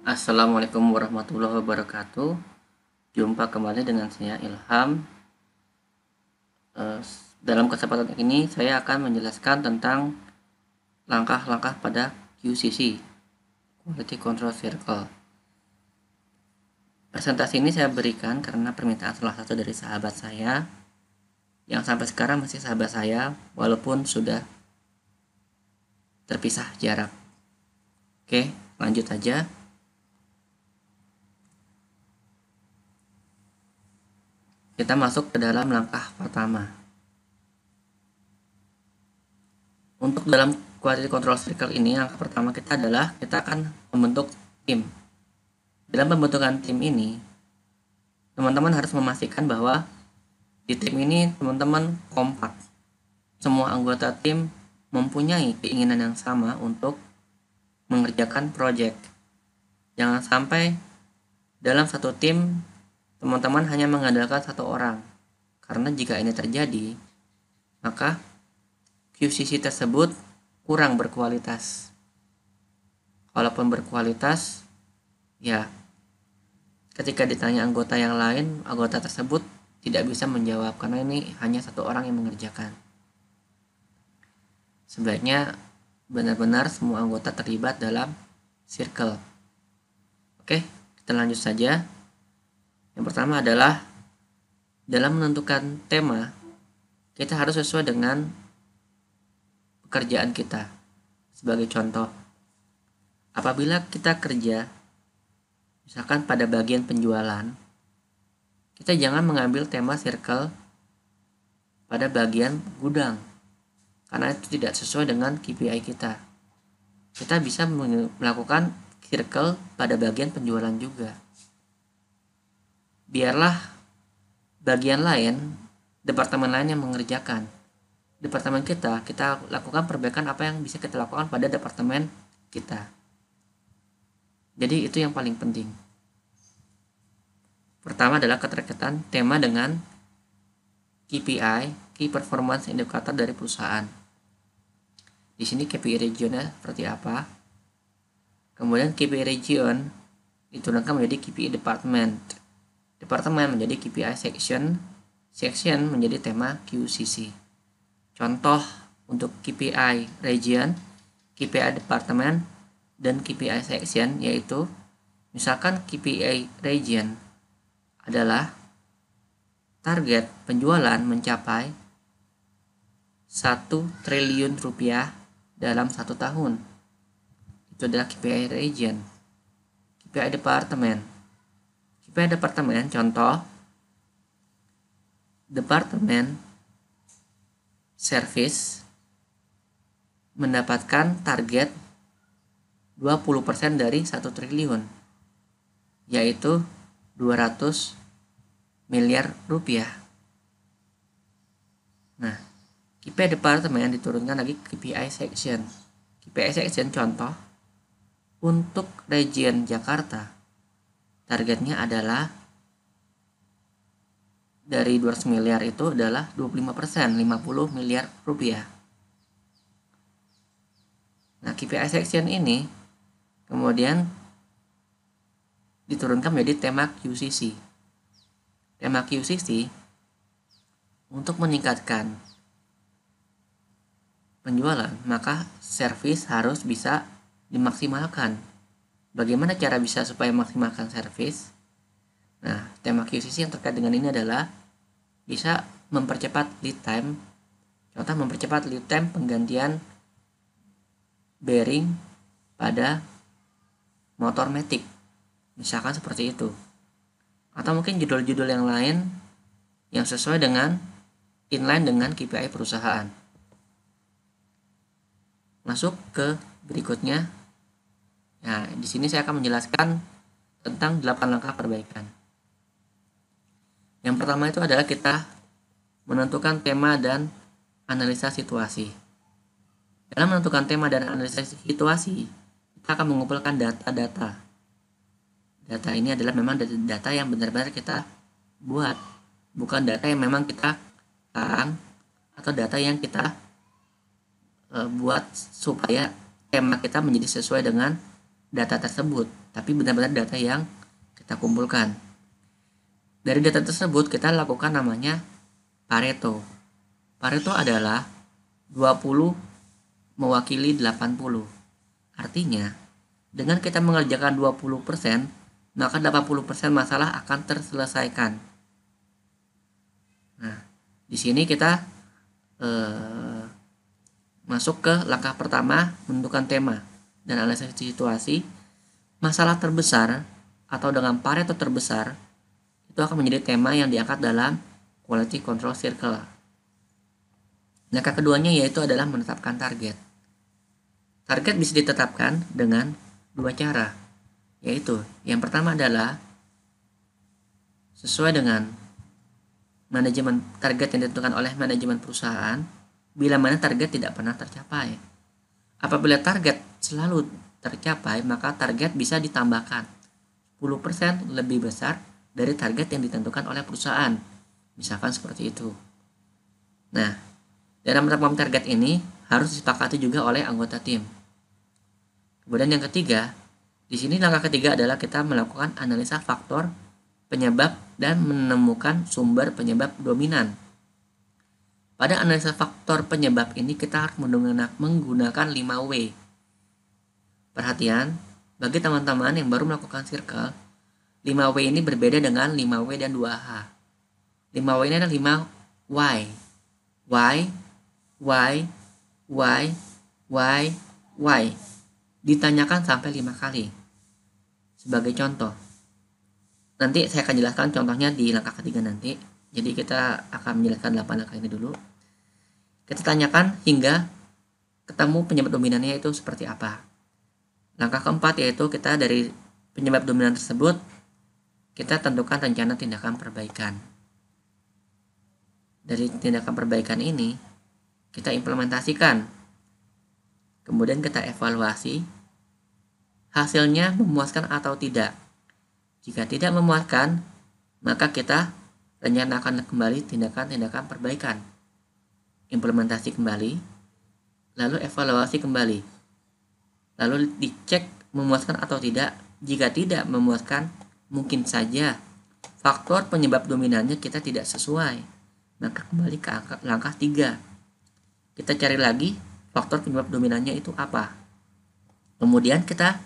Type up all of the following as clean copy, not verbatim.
Assalamualaikum warahmatullahi wabarakatuh. Jumpa kembali dengan saya Ilham. Eh, Dalam kesempatan ini saya akan menjelaskan tentang langkah-langkah pada QCC, Quality Control Circle. Presentasi ini saya berikan karena permintaan salah satu dari sahabat saya yang sampai sekarang masih sahabat saya walaupun sudah terpisah jarak. Oke, lanjut aja. Kita masuk ke dalam langkah pertama. Untuk dalam quality control circle ini, langkah pertama kita adalah kita akan membentuk tim. Dalam pembentukan tim ini, teman-teman harus memastikan bahwa di tim ini teman-teman kompak. Semua anggota tim mempunyai keinginan yang sama untuk mengerjakan project. Jangan sampai dalam satu tim teman-teman hanya mengandalkan satu orang. Karena jika ini terjadi, maka QCC tersebut kurang berkualitas. Kalaupun berkualitas, ya ketika ditanya anggota yang lain, anggota tersebut tidak bisa menjawab karena ini hanya satu orang yang mengerjakan. Sebaiknya benar-benar semua anggota terlibat dalam circle. Oke, kita lanjut saja. Yang pertama adalah dalam menentukan tema, kita harus sesuai dengan pekerjaan kita. Sebagai contoh, apabila kita kerja misalkan pada bagian penjualan, kita jangan mengambil tema circle pada bagian gudang karena itu tidak sesuai dengan KPI kita. Kita bisa melakukan circle pada bagian penjualan juga. Biarlah bagian lain, departemen lain yang mengerjakan. Departemen kita lakukan perbaikan apa yang bisa kita lakukan pada departemen kita. Jadi itu yang paling penting. Pertama adalah keterkaitan tema dengan KPI, Key Performance Indicator dari perusahaan. Di sini KPI regionnya seperti apa? Kemudian KPI region diturunkan menjadi KPI department. Departemen menjadi KPI section, section menjadi tema QCC. Contoh untuk KPI region, KPI departemen, dan KPI section yaitu misalkan KPI region adalah target penjualan mencapai 1 triliun rupiah dalam 1 tahun. Itu adalah KPI region. KPI departemen. KPI departemen contoh departemen service mendapatkan target 20% dari 1 triliun yaitu 200 miliar rupiah. Nah, KPI departemen diturunkan lagi ke KPI section. KPI section contoh untuk region Jakarta targetnya adalah dari 200 miliar itu adalah 25%, 50 miliar rupiah. Nah, KPI section ini kemudian diturunkan menjadi tema QCC. Tema QCC untuk meningkatkan penjualan, maka service harus bisa dimaksimalkan. Bagaimana cara bisa supaya maksimalkan service? Nah, tema QCC yang terkait dengan ini adalah bisa mempercepat lead time. Contoh mempercepat lead time penggantian bearing pada motor matic. Misalkan seperti itu. Atau mungkin judul-judul yang lain yang sesuai dengan inline dengan KPI perusahaan. Masuk ke berikutnya. Nah, di sini saya akan menjelaskan tentang 8 langkah perbaikan. Yang pertama itu adalah kita menentukan tema dan analisa situasi. Dalam menentukan tema dan analisa situasi, kita akan mengumpulkan data-data. Data ini adalah memang data yang benar-benar kita buat, bukan data yang memang kita karang atau data yang kita buat supaya tema kita menjadi sesuai dengan data tersebut, tapi benar-benar data yang kita kumpulkan. Dari data tersebut kita lakukan namanya Pareto. Pareto adalah 20 mewakili 80. Artinya, dengan kita mengerjakan 20%, maka 80% masalah akan terselesaikan. Nah, di sini kita masuk ke langkah pertama, menentukan tema dan analisis situasi. Masalah terbesar atau dengan Pareto terbesar itu akan menjadi tema yang diangkat dalam Quality Control Circle. Langkah keduanya yaitu adalah menetapkan target. Target bisa ditetapkan dengan dua cara, yaitu yang pertama adalah sesuai dengan manajemen target yang ditentukan oleh manajemen perusahaan, bila mana target tidak pernah tercapai. Apabila target selalu tercapai, maka target bisa ditambahkan 10% lebih besar dari target yang ditentukan oleh perusahaan. Misalkan seperti itu. Nah, dalam menetapkan target ini harus disepakati juga oleh anggota tim. Kemudian yang ketiga, di sini langkah ketiga adalah kita melakukan analisa faktor penyebab dan menemukan sumber penyebab dominan. Pada analisa faktor penyebab ini kita harus menggunakan 5W. Perhatian, bagi teman-teman yang baru melakukan circle, 5W ini berbeda dengan 5W dan 2H. 5W ini adalah 5 why. Why. Ditanyakan sampai 5 kali. Sebagai contoh, nanti saya akan jelaskan contohnya di langkah ketiga nanti. Jadi kita akan menjelaskan 8 langkah ini dulu. Kita tanyakan hingga ketemu penyebab dominannya itu seperti apa. Langkah keempat yaitu kita dari penyebab dominan tersebut, kita tentukan rencana tindakan perbaikan. Dari tindakan perbaikan ini, kita implementasikan. Kemudian kita evaluasi. Hasilnya memuaskan atau tidak. Jika tidak memuaskan, maka kita rencanakan kembali tindakan-tindakan perbaikan. Implementasi kembali, lalu evaluasi kembali. Lalu dicek memuaskan atau tidak. Jika tidak memuaskan, mungkin saja faktor penyebab dominannya kita tidak sesuai. Maka kembali ke langkah 3. Kita cari lagi faktor penyebab dominannya itu apa. Kemudian kita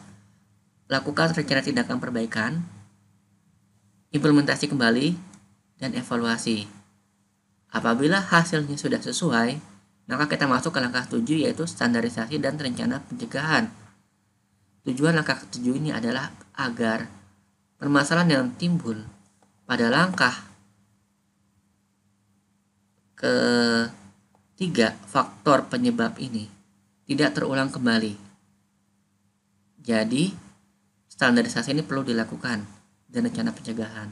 lakukan rencana tindakan perbaikan, implementasi kembali, dan evaluasi. Apabila hasilnya sudah sesuai, maka kita masuk ke langkah 7 yaitu standarisasi dan rencana pencegahan. Tujuan langkah ke-7 ini adalah agar permasalahan yang timbul pada langkah ke-3 faktor penyebab ini tidak terulang kembali. Jadi, standarisasi ini perlu dilakukan dan rencana pencegahan.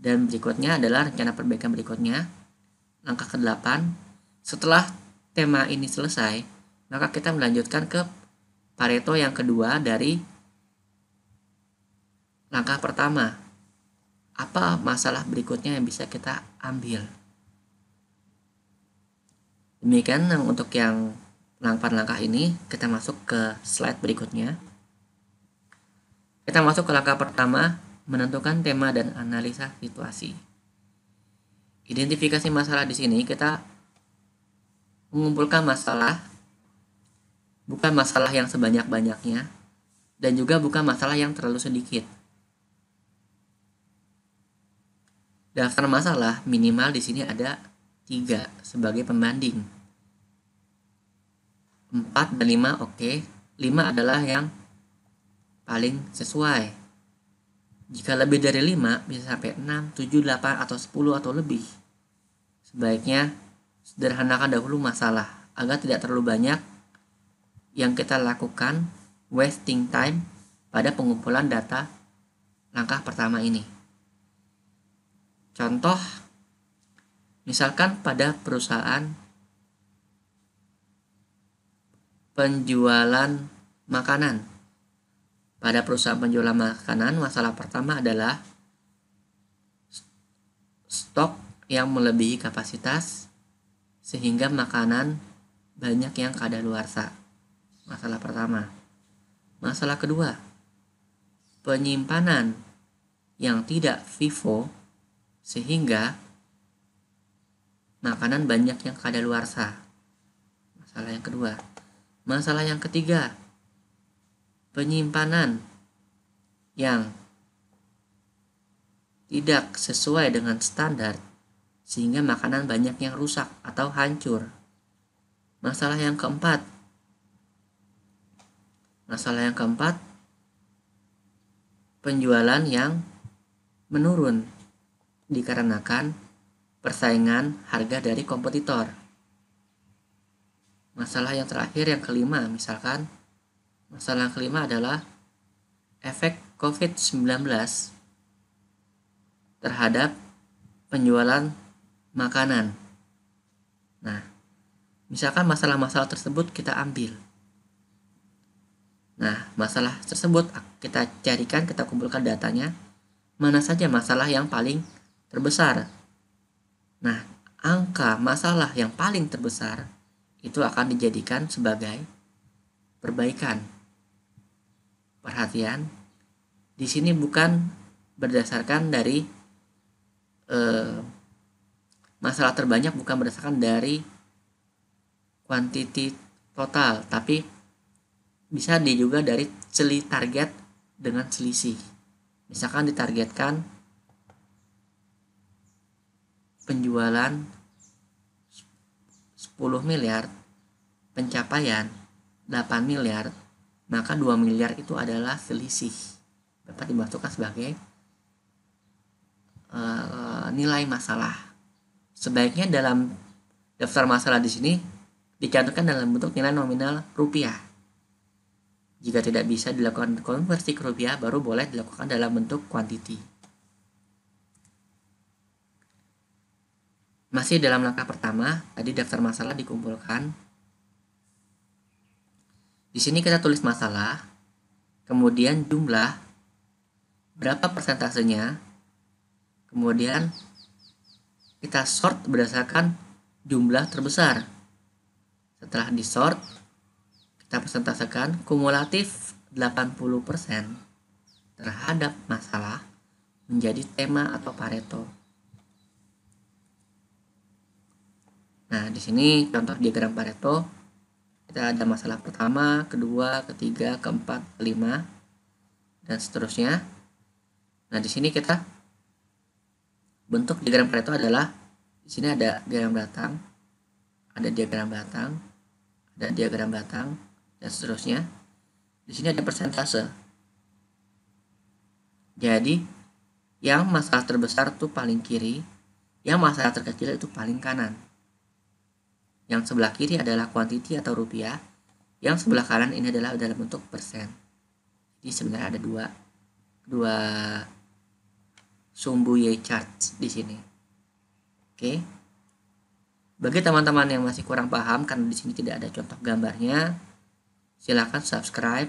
Dan berikutnya adalah rencana perbaikan berikutnya. Langkah ke-8, setelah tema ini selesai, maka kita melanjutkan ke Pareto yang kedua dari langkah pertama. Apa masalah berikutnya yang bisa kita ambil? Demikian untuk yang langkah ini, kita masuk ke slide berikutnya. Kita masuk ke langkah pertama, menentukan tema dan analisa situasi. Identifikasi masalah di sini kita mengumpulkan masalah, bukan masalah yang sebanyak-banyaknya, dan juga bukan masalah yang terlalu sedikit. Daftar masalah minimal di sini ada 3 sebagai pembanding. 4 dan 5 oke. 5 adalah yang paling sesuai. Jika lebih dari 5 bisa sampai 6, 7, 8 atau 10 atau lebih. Sebaiknya sederhanakan dahulu masalah agar tidak terlalu banyak yang kita lakukan wasting time pada pengumpulan data langkah pertama ini. Contoh, misalkan pada perusahaan penjualan makanan. Pada perusahaan penjualan makanan, masalah pertama adalah stok yang melebihi kapasitas sehingga makanan banyak yang kadaluarsa. Masalah pertama. Masalah kedua, penyimpanan yang tidak FIFO sehingga makanan banyak yang kadaluarsa. Masalah yang kedua. Masalah yang ketiga, penyimpanan yang tidak sesuai dengan standar sehingga makanan banyak yang rusak atau hancur. Masalah yang keempat, penjualan yang menurun dikarenakan persaingan harga dari kompetitor. Masalah yang terakhir, yang kelima, misalkan masalah yang kelima adalah efek COVID-19 terhadap penjualan makanan. Nah, misalkan masalah-masalah tersebut kita ambil. Nah, masalah tersebut kita carikan, kita kumpulkan datanya. Mana saja masalah yang paling terbesar. Nah, angka masalah yang paling terbesar itu akan dijadikan sebagai perbaikan. Perhatian, di sini bukan berdasarkan dari masalah terbanyak, bukan berdasarkan dari kuantiti total, tapi bisa juga dari target dengan selisih. Misalkan ditargetkan penjualan 10 miliar, pencapaian 8 miliar, maka 2 miliar itu adalah selisih. Dapat dimasukkan sebagai nilai masalah. Sebaiknya dalam daftar masalah di sini dicantumkan dalam bentuk nilai nominal rupiah. Jika tidak bisa dilakukan konversi ke rupiah, baru boleh dilakukan dalam bentuk kuantiti. Masih dalam langkah pertama, tadi daftar masalah dikumpulkan. Di sini kita tulis masalah, kemudian jumlah, berapa persentasenya, kemudian kita sort berdasarkan jumlah terbesar. Setelah di-sort, kita persentasekan kumulatif 80% terhadap masalah menjadi tema atau Pareto. Nah, di sini contoh diagram Pareto. Kita ada masalah pertama, kedua, ketiga, keempat, kelima, dan seterusnya. Nah, di sini kita bentuk diagram Pareto adalah di sini ada diagram batang, ada diagram batang, ada diagram batang, dan seterusnya. Di sini ada persentase. Jadi, yang masalah terbesar itu paling kiri, yang masalah terkecil itu paling kanan. Yang sebelah kiri adalah kuantiti atau rupiah, yang sebelah kanan ini adalah dalam bentuk persen. Jadi sebenarnya ada dua sumbu Y chart di sini. Oke. Bagi teman-teman yang masih kurang paham karena di sini tidak ada contoh gambarnya, silakan subscribe.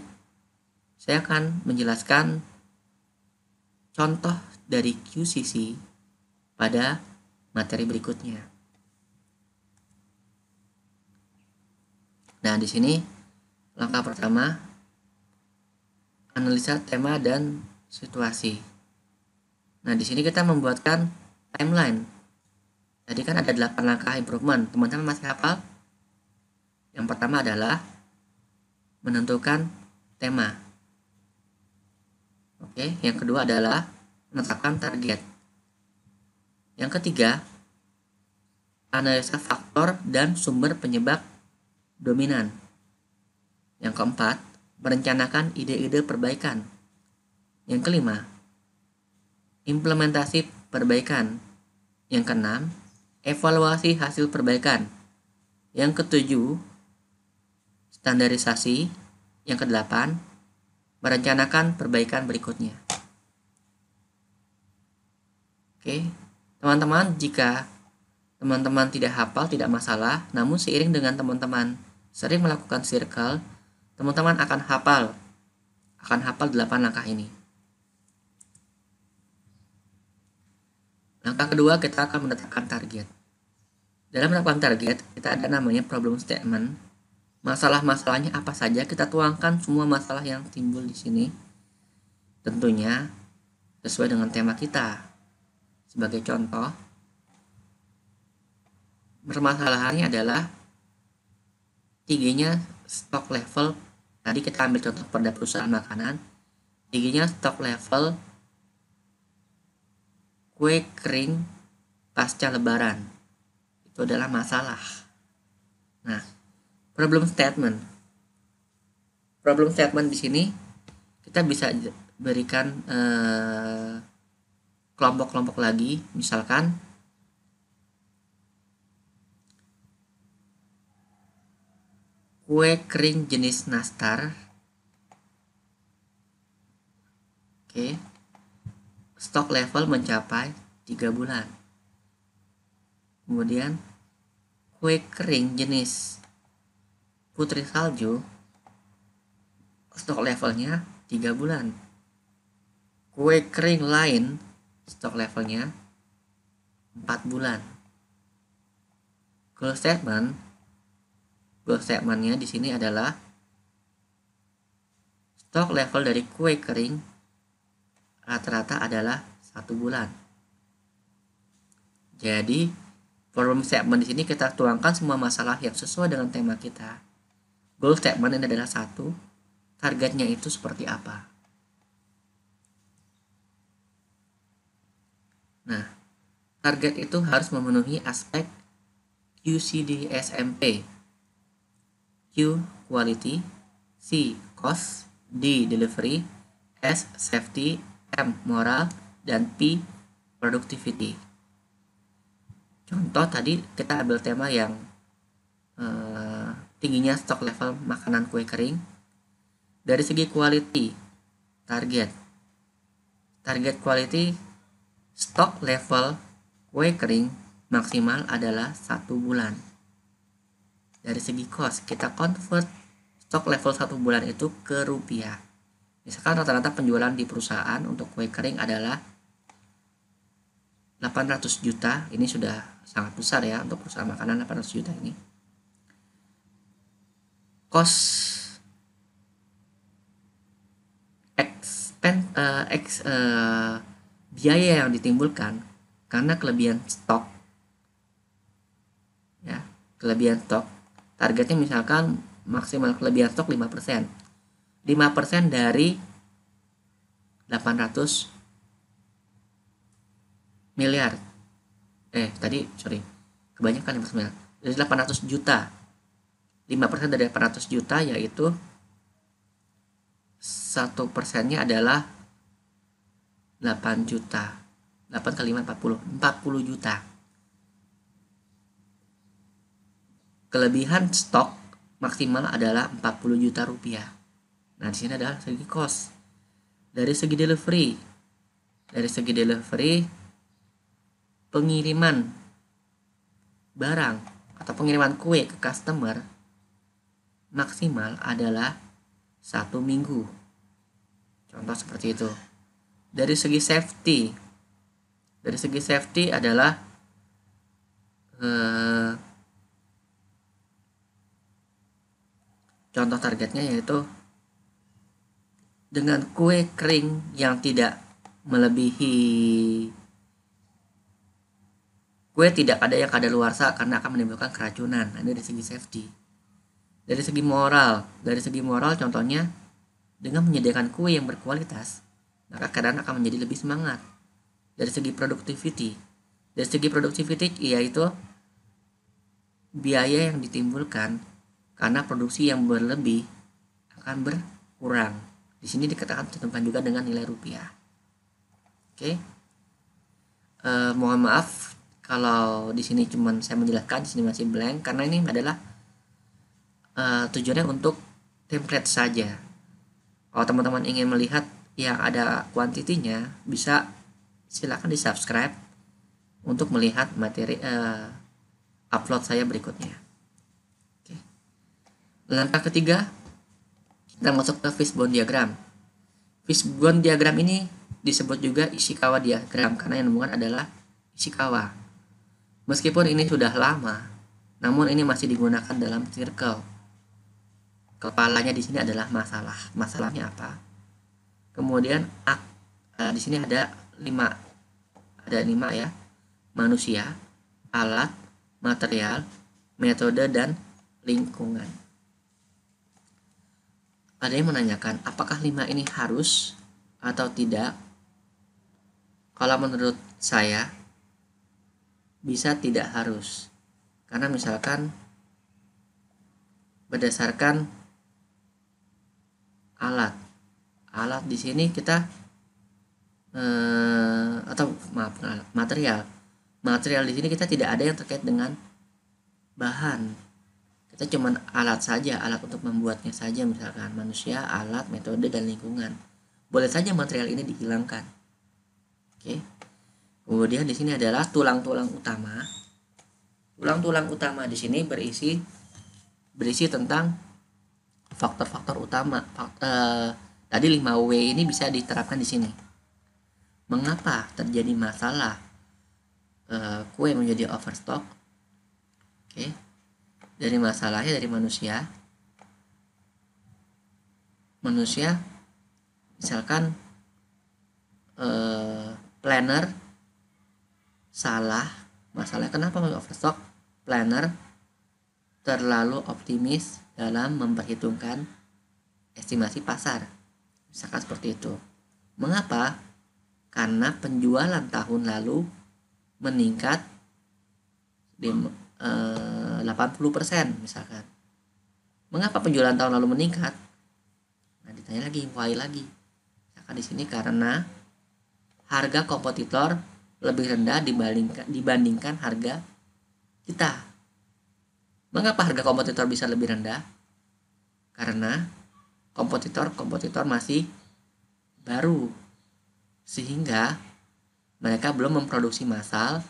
Saya akan menjelaskan contoh dari QCC pada materi berikutnya. Nah, di sini langkah pertama, analisa tema dan situasi. Nah, di sini kita membuatkan timeline. Tadi kan ada 8 langkah improvement. Teman-teman masih hafal? Yang pertama adalah menentukan tema. Oke, yang kedua adalah menetapkan target. Yang ketiga, analisa faktor dan sumber penyebab dominan. Yang keempat, merencanakan ide-ide perbaikan. Yang kelima, implementasi perbaikan. Yang keenam, evaluasi hasil perbaikan. Yang ketujuh, standarisasi. Yang kedelapan, merencanakan perbaikan berikutnya. Oke, teman-teman, jika teman-teman tidak hafal tidak masalah, namun seiring dengan teman-teman sering melakukan circle, teman-teman akan hafal 8 langkah ini. Langkah kedua, kita akan menetapkan target. Dalam menetapkan target, kita ada namanya problem statement. Masalah-masalahnya apa saja, kita tuangkan semua masalah yang timbul di sini. tentunya sesuai dengan tema kita. Sebagai contoh, permasalahannya adalah tingginya stok level. Tadi kita ambil contoh pada perusahaan makanan, tingginya stok level kue kering pasca lebaran. Itu adalah masalah. Nah, problem statement di sini kita bisa berikan kelompok-kelompok lagi. Misalkan kue kering jenis nastar. Oke. Stok level mencapai 3 bulan. Kemudian kue kering jenis putri salju, stok levelnya 3 bulan. Kue kering lain, stok levelnya 4 bulan. Goal statementnya di sini adalah stok level dari kue kering rata-rata adalah 1 bulan. Jadi problem statement di sini kita tuangkan semua masalah yang sesuai dengan tema kita. Goal statement ini adalah 1, targetnya itu seperti apa. Nah, target itu harus memenuhi aspek QCD-SMP. Q quality, C cost, D delivery, S safety, M moral, dan P productivity. Contoh tadi kita ambil tema yang tingginya stok level makanan kue kering. Dari segi quality, target quality stok level kue kering maksimal adalah 1 bulan. Dari segi cost, kita convert stok level 1 bulan itu ke rupiah. Misalkan rata-rata penjualan di perusahaan untuk kue kering adalah 800 juta. Ini sudah sangat besar ya untuk perusahaan makanan, 800 juta ini. Cost biaya yang ditimbulkan karena kelebihan stok. Ya, kelebihan stok. Targetnya misalkan maksimal kelebihan stok 5%. 5% dari 800 miliar. Kebanyakan 500 miliar. Dari 800 juta. 5% dari 800 juta yaitu 1%-nya adalah 8 juta. 8 kali 5 40 juta. Kelebihan stok maksimal adalah 40 juta rupiah. Nah, di sini adalah segi cost. Dari segi delivery, pengiriman barang atau pengiriman kue ke customer maksimal adalah 1 minggu. Contoh seperti itu. Dari segi safety adalah contoh targetnya yaitu dengan kue kering yang tidak melebihi, kue tidak ada yang kadaluarsa karena akan menimbulkan keracunan. Nah, ini dari segi safety. Dari segi moral contohnya dengan menyediakan kue yang berkualitas, maka karyawan akan menjadi lebih semangat. Dari segi productivity yaitu biaya yang ditimbulkan karena produksi yang berlebih akan berkurang. Di sini dikatakan ditentukan juga dengan nilai rupiah. Oke. Mohon maaf kalau di sini cuman saya menjelaskan, di sini masih blank karena ini adalah tujuannya untuk template saja. Kalau teman-teman ingin melihat yang ada kuantitinya, bisa silakan di subscribe untuk melihat materi upload saya berikutnya. Oke. Langkah ketiga, kita masuk ke fishbone diagram. Fishbone diagram ini disebut juga Ishikawa diagram karena yang menemukan adalah Ishikawa. Meskipun ini sudah lama, namun ini masih digunakan dalam circle. Kepalanya di sini adalah masalah. Masalahnya apa? Kemudian di sini ada 5 ya. Manusia, alat, material, metode, dan lingkungan. Ada yang menanyakan, apakah 5 ini harus atau tidak? Kalau menurut saya, bisa tidak harus. Karena misalkan berdasarkan alat di sini kita material di sini kita tidak ada yang terkait dengan bahan. Kita cuma alat saja, alat untuk membuatnya saja, misalkan manusia, alat, metode, dan lingkungan. Boleh saja material ini dihilangkan. Oke. Kemudian di sini adalah tulang-tulang utama. Tulang-tulang utama di sini berisi tentang faktor-faktor utama. Tadi 5W ini bisa diterapkan di sini. Mengapa terjadi masalah kue menjadi overstock? Oke. Dari masalahnya dari manusia. Misalkan planner salah. Masalah kenapa overstock? Planner terlalu optimis dalam memperhitungkan estimasi pasar. Misalkan seperti itu. Mengapa? Karena penjualan tahun lalu meningkat 80% misalkan. Mengapa penjualan tahun lalu meningkat? Nah, ditanya lagi, why lagi. Misalkan di sini karena harga kompetitor lebih rendah dibandingkan harga kita. Mengapa harga kompetitor bisa lebih rendah? Karena kompetitor masih baru, sehingga mereka belum memproduksi massal,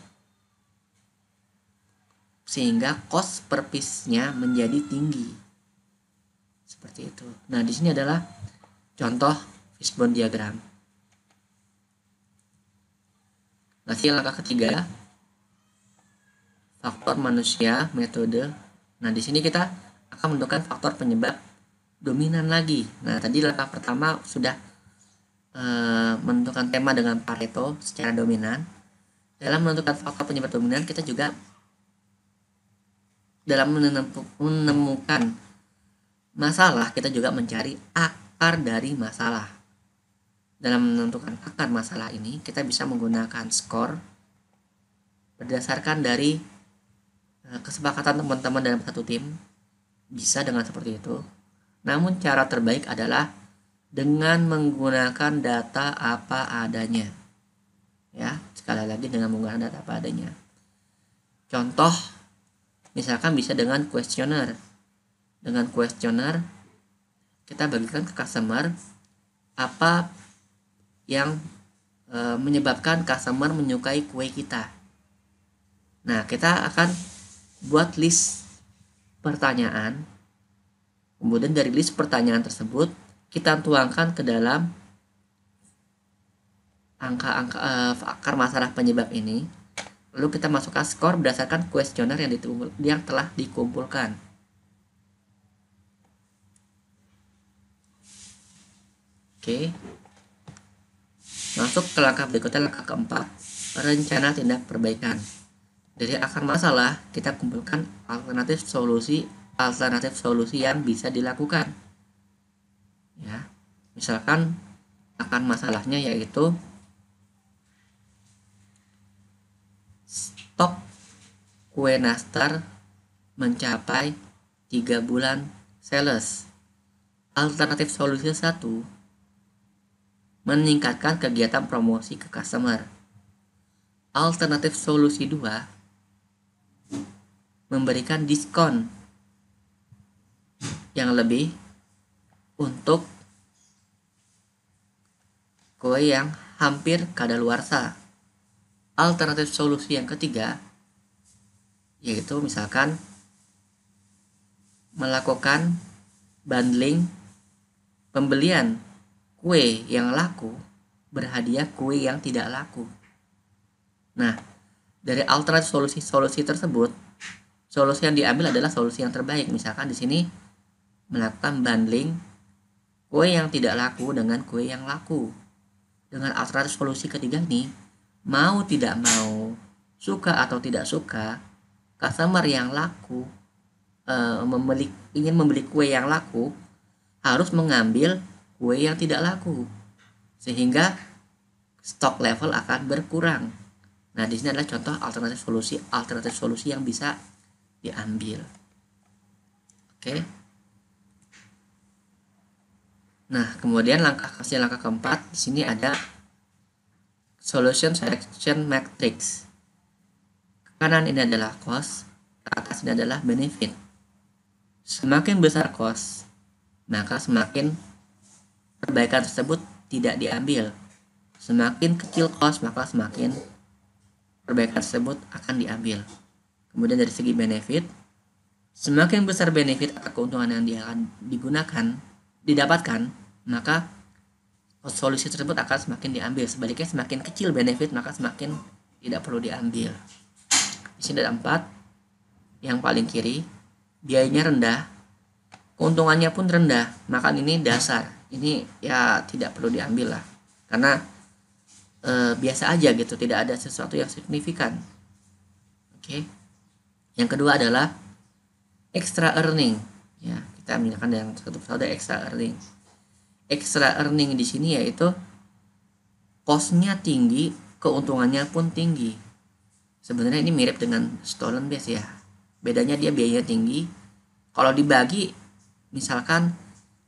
sehingga cost per piece-nya menjadi tinggi. Seperti itu. Nah, di sini adalah contoh fishbone diagram. Nanti langkah ketiga, faktor manusia, metode. Nah, di sini kita akan menentukan faktor penyebab dominan lagi. Nah, tadi langkah pertama sudah menentukan tema dengan Pareto secara dominan. Dalam menentukan faktor penyebab dominan, kita juga dalam menemukan masalah, kita juga mencari akar dari masalah. Dalam menentukan akar masalah ini, kita bisa menggunakan skor berdasarkan dari kesepakatan teman-teman dalam satu tim. Bisa dengan seperti itu. Namun cara terbaik adalah dengan menggunakan data apa adanya. Ya, sekali lagi dengan menggunakan data apa adanya. Contoh, misalkan bisa dengan kuesioner. Dengan kuesioner, kita bagikan ke customer apa yang menyebabkan customer menyukai kue kita. Nah, kita akan buat list pertanyaan. Kemudian dari list pertanyaan tersebut kita tuangkan ke dalam angka-angka akar masalah penyebab ini. Lalu kita masukkan skor berdasarkan kuesioner yang telah dikumpulkan. Oke. Masuk ke langkah berikutnya, langkah keempat, rencana tindak perbaikan. Dari akar masalah kita kumpulkan alternatif solusi yang bisa dilakukan. Ya, misalkan akar masalahnya yaitu stok kue nastar mencapai 3 bulan sales. Alternatif solusi 1, meningkatkan kegiatan promosi ke customer. Alternatif solusi 2, memberikan diskon yang lebih untuk kue yang hampir kadaluarsa. Alternatif solusi yang ketiga yaitu misalkan melakukan bundling, pembelian kue yang laku berhadiah kue yang tidak laku. Nah, dari alternatif solusi tersebut, solusi yang diambil adalah solusi yang terbaik. Misalkan di sini melakukan bundling kue yang tidak laku dengan kue yang laku. Dengan alternatif solusi ketiga nih, mau tidak mau, suka atau tidak suka, customer yang laku ingin membeli kue yang laku harus mengambil kue yang tidak laku, sehingga stok level akan berkurang. Nah, di sini adalah contoh alternatif solusi yang bisa diambil. Oke. Nah, kemudian langkah keempat di sini ada solution selection matrix. Ke kanan ini adalah cost, ke atas ini adalah benefit. Semakin besar cost, maka semakin perbaikan tersebut tidak diambil. Semakin kecil cost, maka semakin perbaikan tersebut akan diambil. Kemudian dari segi benefit, semakin besar benefit atau keuntungan yang didapatkan, maka solusi tersebut akan semakin diambil. Sebaliknya, semakin kecil benefit, maka semakin tidak perlu diambil. Di sini ada 4. Yang paling kiri, biayanya rendah, keuntungannya pun rendah, maka ini dasar. Ini ya tidak perlu diambil lah, karena biasa aja gitu, tidak ada sesuatu yang signifikan. Oke. Yang kedua adalah extra earning. Ya, kita menggunakan yang satu persatu extra earning. Extra earning di sini yaitu cost-nya tinggi, keuntungannya pun tinggi. Sebenarnya ini mirip dengan stolen base ya. Bedanya dia biayanya tinggi. Kalau dibagi, misalkan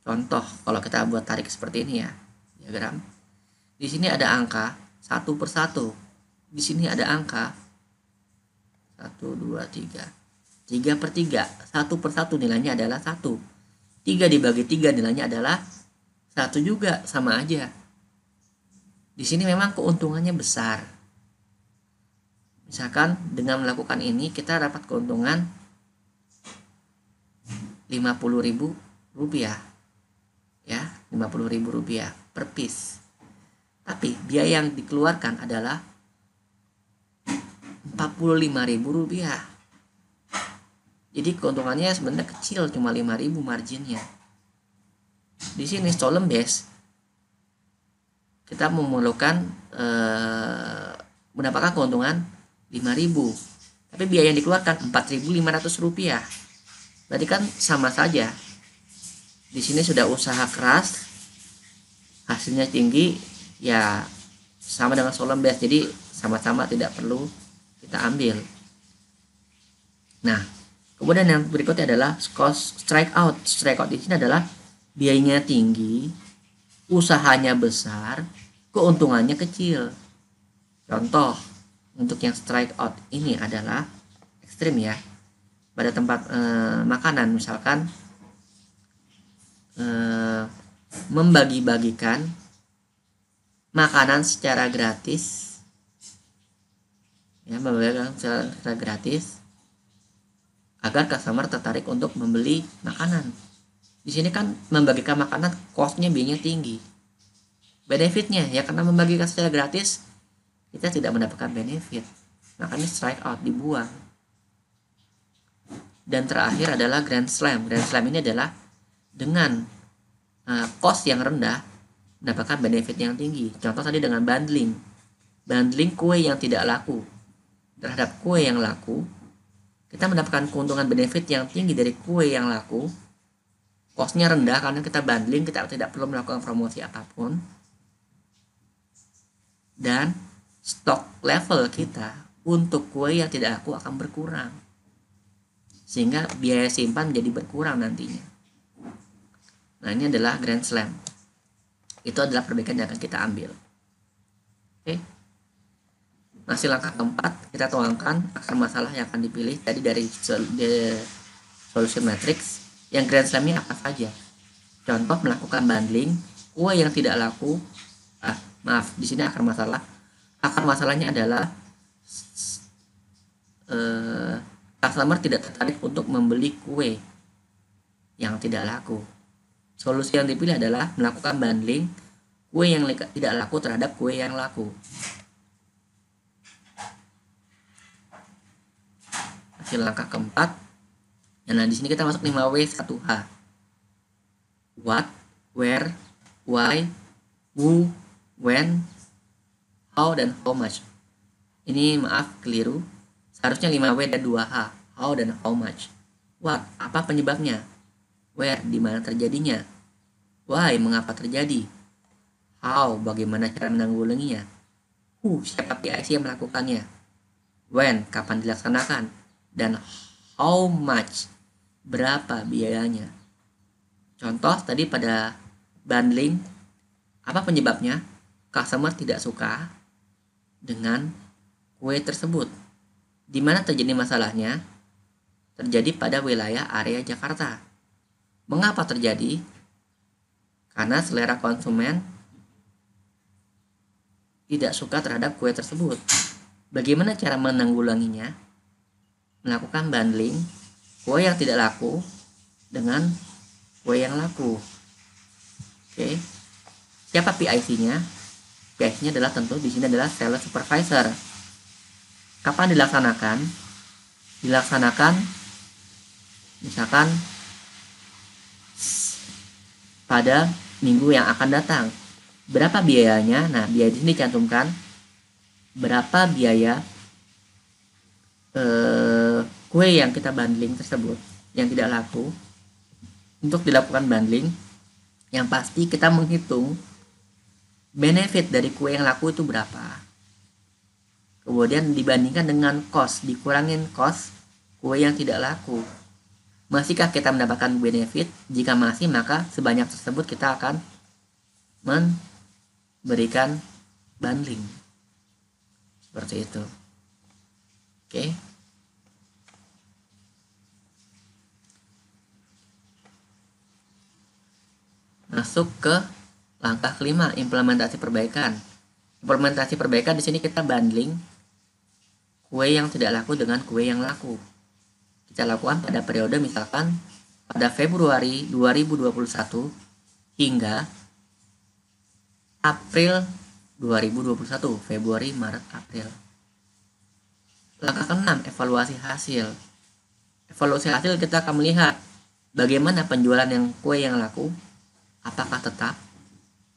contoh, kalau kita buat tarik seperti ini ya, diagram. Di sini ada angka 1 per 1. Di sini ada angka 1, 2, 3. 3 per 3. 1 per 1 nilainya adalah 1. 3 dibagi 3 nilainya adalah 1 juga, sama aja. Di sini memang keuntungannya besar. Misalkan dengan melakukan ini kita dapat keuntungan Rp50.000 ya, Rp50.000 per piece. Tapi biaya yang dikeluarkan adalah Rp45.000. Jadi keuntungannya sebenarnya kecil, cuma 5.000 marginnya. Di sini stolen base kita memerlukan mendapatkan keuntungan 5.000, tapi biaya yang dikeluarkan Rp4.500. Berarti kan sama saja. Di sini sudah usaha keras, hasilnya tinggi, ya sama dengan stolen base, jadi sama-sama tidak perlu kita ambil. Nah, kemudian yang berikutnya adalah cost strikeout. Strikeout di sini adalah biayanya tinggi, usahanya besar, keuntungannya kecil. Contoh untuk yang strikeout ini adalah ekstrim ya. Pada tempat makanan, misalkan membagi-bagikan makanan secara gratis, ya, membagikan secara gratis agar customer tertarik untuk membeli makanan. Di sini kan membagikan makanan cost-nya biayanya tinggi. Benefitnya ya, karena membagikan secara gratis kita tidak mendapatkan benefit, makanya strike out, dibuang. Dan terakhir adalah grand slam. Grand slam ini adalah dengan cost yang rendah mendapatkan benefit yang tinggi. Contoh tadi dengan bundling kue yang tidak laku terhadap kue yang laku, kita mendapatkan keuntungan benefit yang tinggi dari kue yang laku. Cost-nya rendah karena kita bundling, kita tidak perlu melakukan promosi apapun, dan stok level kita untuk kue yang tidak laku akan berkurang, sehingga biaya simpan menjadi berkurang nantinya. Nah, ini adalah grand slam. Itu adalah perbaikan yang akan kita ambil. Oke. Masih langkah keempat, kita tuangkan akar masalah yang akan dipilih tadi dari solution matrix. Yang grand slam-nya apa saja? Contoh melakukan bundling kue yang tidak laku. Di sini akar masalah. Akar masalahnya adalah customer tidak tertarik untuk membeli kue yang tidak laku. Solusi yang dipilih adalah melakukan bundling kue yang tidak laku terhadap kue yang laku. Hasil langkah keempat. Nah, di sini kita masuk 5W1H. What, where, why, who, when, how, dan how much. Ini maaf, keliru. Seharusnya 5W dan 2H. How dan how much. What, apa penyebabnya? Where, di mana terjadinya? Why, mengapa terjadi? How, bagaimana cara menanggulanginya? Who, siapa PIC yang melakukannya? When, kapan dilaksanakan? Dan how much, berapa biayanya? Contoh tadi pada bundling, apa penyebabnya? Customer tidak suka dengan kue tersebut. Di mana terjadi masalahnya? Terjadi pada wilayah area Jakarta. Mengapa terjadi? Karena selera konsumen tidak suka terhadap kue tersebut. Bagaimana cara menanggulanginya? Melakukan bundling kue yang tidak laku dengan kue yang laku. Oke. Siapa PIC-nya? PIC-nya adalah tentu di sini adalah sales supervisor. Kapan dilaksanakan? Dilaksanakan misalkan pada minggu yang akan datang. Berapa biayanya? Nah, biaya di sini dicantumkan berapa biaya kue yang kita bundling tersebut yang tidak laku. Untuk dilakukan bundling, yang pasti kita menghitung benefit dari kue yang laku itu berapa. Kemudian dibandingkan dengan cost, dikurangin cost kue yang tidak laku. Masihkah kita mendapatkan benefit? Jika masih, maka sebanyak tersebut kita akan memberikan bundling. Seperti itu. Oke. Masuk ke langkah kelima, implementasi perbaikan. Implementasi perbaikan di sini kita bundling kue yang tidak laku dengan kue yang laku. Kita lakukan pada periode misalkan pada Februari 2021 hingga April 2021, Februari, Maret, April. Langkah ke-6, evaluasi hasil. Evaluasi hasil kita akan melihat bagaimana penjualan yang kue yang laku, apakah tetap,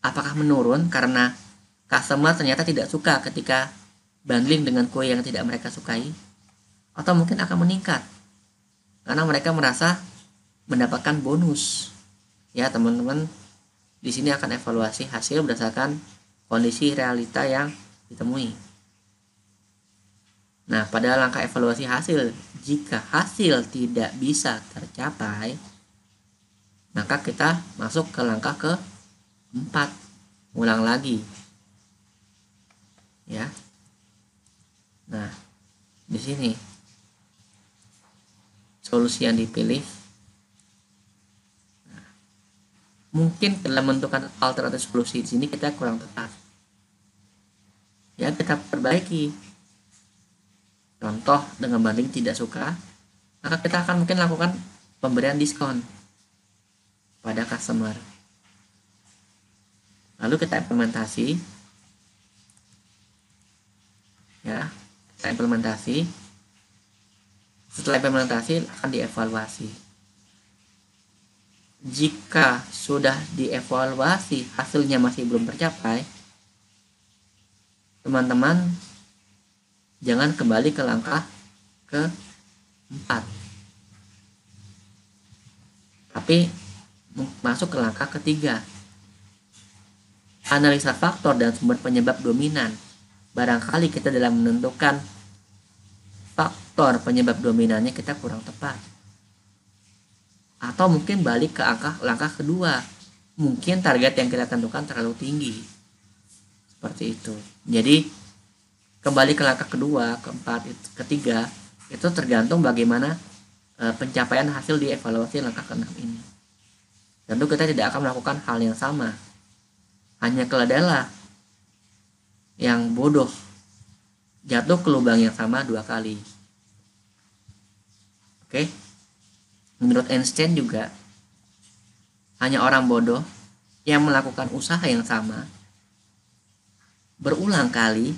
apakah menurun karena customer ternyata tidak suka ketika bundling dengan kue yang tidak mereka sukai, atau mungkin akan meningkat karena mereka merasa mendapatkan bonus. Ya, teman-teman, di sini akan evaluasi hasil berdasarkan kondisi realita yang ditemui. Nah, pada langkah evaluasi hasil, jika hasil tidak bisa tercapai, maka kita masuk ke langkah ke-4. Ulang lagi. Ya. Nah, di sini solusi yang dipilih mungkin dalam menentukan alternatif solusi di sini kita kurang tepat. Ya, kita perbaiki. Contoh dengan banding tidak suka, maka kita akan mungkin lakukan pemberian diskon pada customer. Lalu kita implementasi. Ya, kita implementasi. Setelah implementasi akan dievaluasi. Jika sudah dievaluasi hasilnya masih belum tercapai, teman-teman jangan kembali ke langkah ke-4, tapi masuk ke langkah ke-3. Analisa faktor dan sumber penyebab dominan. Barangkali kita dalam menentukan faktor penyebab dominannya kita kurang tepat. Atau mungkin balik ke langkah kedua. Mungkin target yang kita tentukan terlalu tinggi. Seperti itu. Jadi kembali ke langkah kedua, keempat, ketiga, itu tergantung bagaimana pencapaian hasil di evaluasi langkah ke-6 ini. Tentu kita tidak akan melakukan hal yang sama. Hanya keledailah yang bodoh jatuh ke lubang yang sama 2 kali. Oke. Menurut Einstein juga, hanya orang bodoh yang melakukan usaha yang sama berulang kali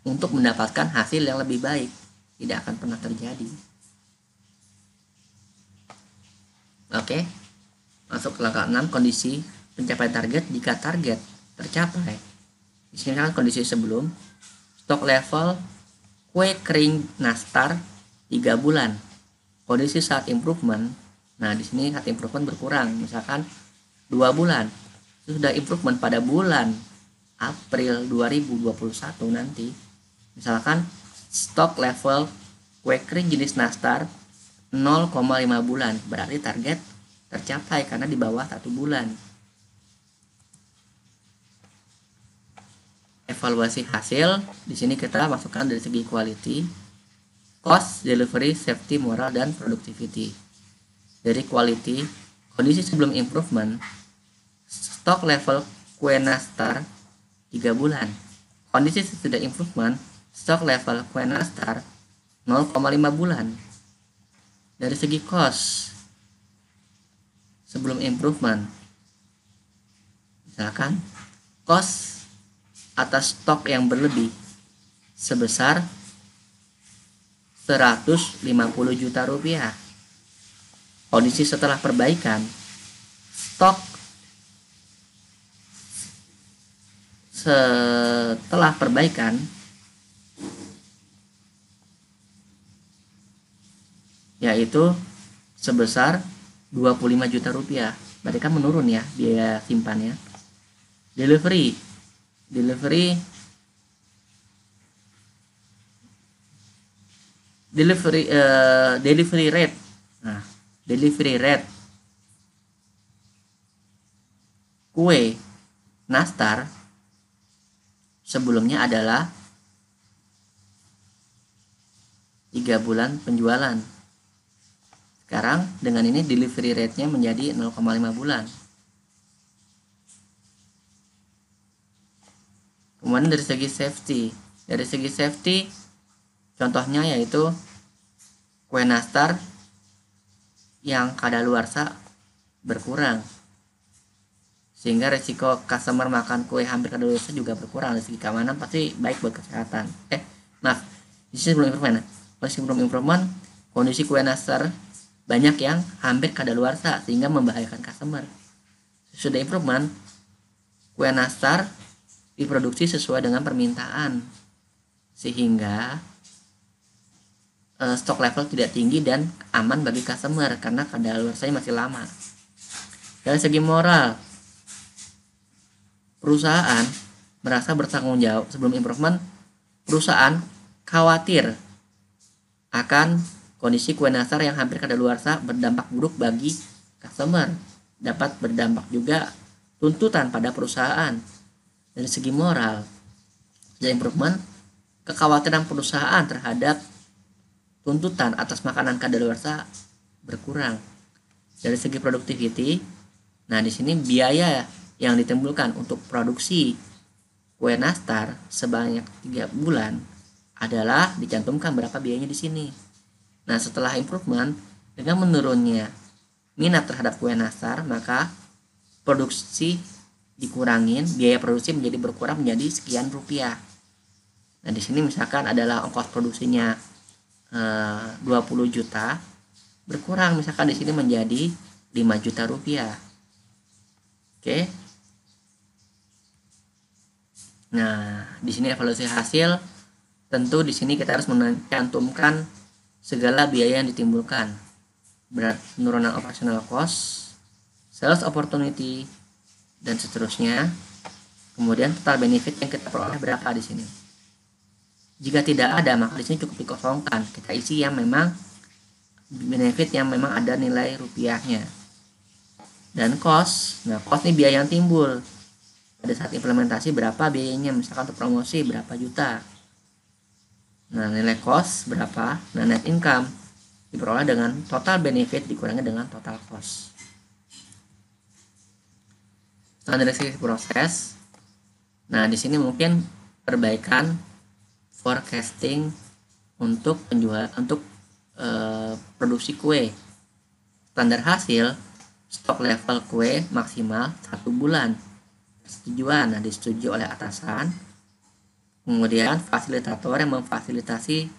untuk mendapatkan hasil yang lebih baik tidak akan pernah terjadi. Oke. Masuk ke langkah 6, kondisi pencapaian target jika target tercapai. Di sini kan kondisi sebelum stok level kue kering nastar 3 bulan. Kondisi saat improvement. Nah, di sini saat improvement berkurang, misalkan 2 bulan. Sudah improvement pada bulan April 2021 nanti. Misalkan stok level kue kering jenis nastar 0,5 bulan, berarti target tercapai karena di bawah 1 bulan. Evaluasi hasil, di sini kita masukkan dari segi quality, cost, delivery, safety, moral, dan productivity. Dari quality, kondisi sebelum improvement, stok level kue nastar 3 bulan. Kondisi sesudah improvement, stok level kue nastar 0,5 bulan. Dari segi cost sebelum improvement, misalkan cost atas stok yang berlebih sebesar 150 juta rupiah. Kondisi setelah perbaikan, stok setelah perbaikan yaitu sebesar 25 juta rupiah. Berarti kan menurun ya biaya simpannya. Delivery rate. Nah, delivery rate kue nastar sebelumnya adalah 3 bulan penjualan. Sekarang dengan ini delivery rate-nya menjadi 0,5 bulan. Kemudian dari segi safety, contohnya yaitu kue nastar yang kadaluarsa berkurang, sehingga resiko customer makan kue hampir kadaluarsa juga berkurang. Dari segi keamanan pasti baik buat kesehatan. Di sini sebelum improvement, kondisi kue nastar banyak yang hampir kadaluarsa sehingga membahayakan customer. Sudah improvement, kue nastar diproduksi sesuai dengan permintaan sehingga stok level tidak tinggi dan aman bagi customer karena kadaluarsanya masih lama. Dari segi moral, perusahaan merasa bertanggung jawab. Sebelum improvement, perusahaan khawatir akan kondisi kue nastar yang hampir kadaluarsa berdampak buruk bagi customer. Dapat berdampak juga tuntutan pada perusahaan. Dari segi moral, dari improvement, kekhawatiran perusahaan terhadap tuntutan atas makanan kadaluarsa berkurang. Dari segi productivity, nah di sini biaya yang ditimbulkan untuk produksi kue nastar sebanyak 3 bulan adalah dicantumkan berapa biayanya di sini. Nah, setelah improvement, dengan menurunnya minat terhadap kue nastar, maka produksi dikurangin, biaya produksi menjadi berkurang menjadi sekian rupiah. Nah, di sini misalkan adalah ongkos produksinya 20 juta, berkurang misalkan di sini menjadi 5 juta rupiah. Oke. Nah, di sini evaluasi hasil, tentu di sini kita harus mencantumkan segala biaya yang ditimbulkan, penurunan operational cost, sales opportunity, dan seterusnya. Kemudian total benefit yang kita peroleh berapa di sini. Jika tidak ada, maka di sini cukup dikosongkan. Kita isi yang memang benefit yang memang ada nilai rupiahnya. Dan cost, nah cost ini biaya yang timbul pada saat implementasi, berapa biayanya, misalkan untuk promosi berapa juta. Nah, nilai cost berapa? Nah, net income diperoleh dengan total benefit dikurangi dengan total cost. Standarisasi proses. Nah, di sini mungkin perbaikan forecasting untuk produksi kue. Standar hasil stok level kue maksimal 1 bulan. Persetujuan, nah disetujui oleh atasan. Kemudian fasilitator yang memfasilitasi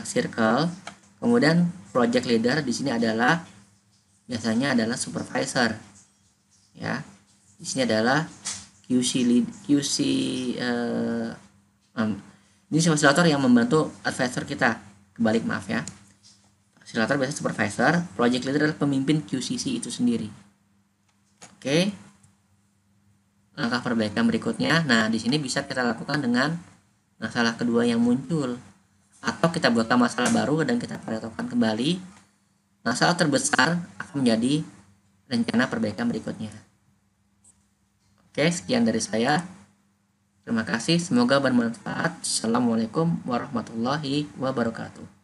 circle. Kemudian project leader di sini biasanya adalah supervisor, ya. di sini adalah QC ini fasilitator yang membantu advisor kita. Kebalik, maaf ya. Fasilitator biasanya supervisor, project leader adalah pemimpin QCC itu sendiri. Oke. Langkah perbaikan berikutnya. Nah, di sini bisa kita lakukan dengan masalah kedua yang muncul, atau kita buatkan masalah baru dan kita perhitungkan kembali. Masalah terbesar akan menjadi rencana perbaikan berikutnya. Oke, sekian dari saya. Terima kasih, semoga bermanfaat. Assalamualaikum warahmatullahi wabarakatuh.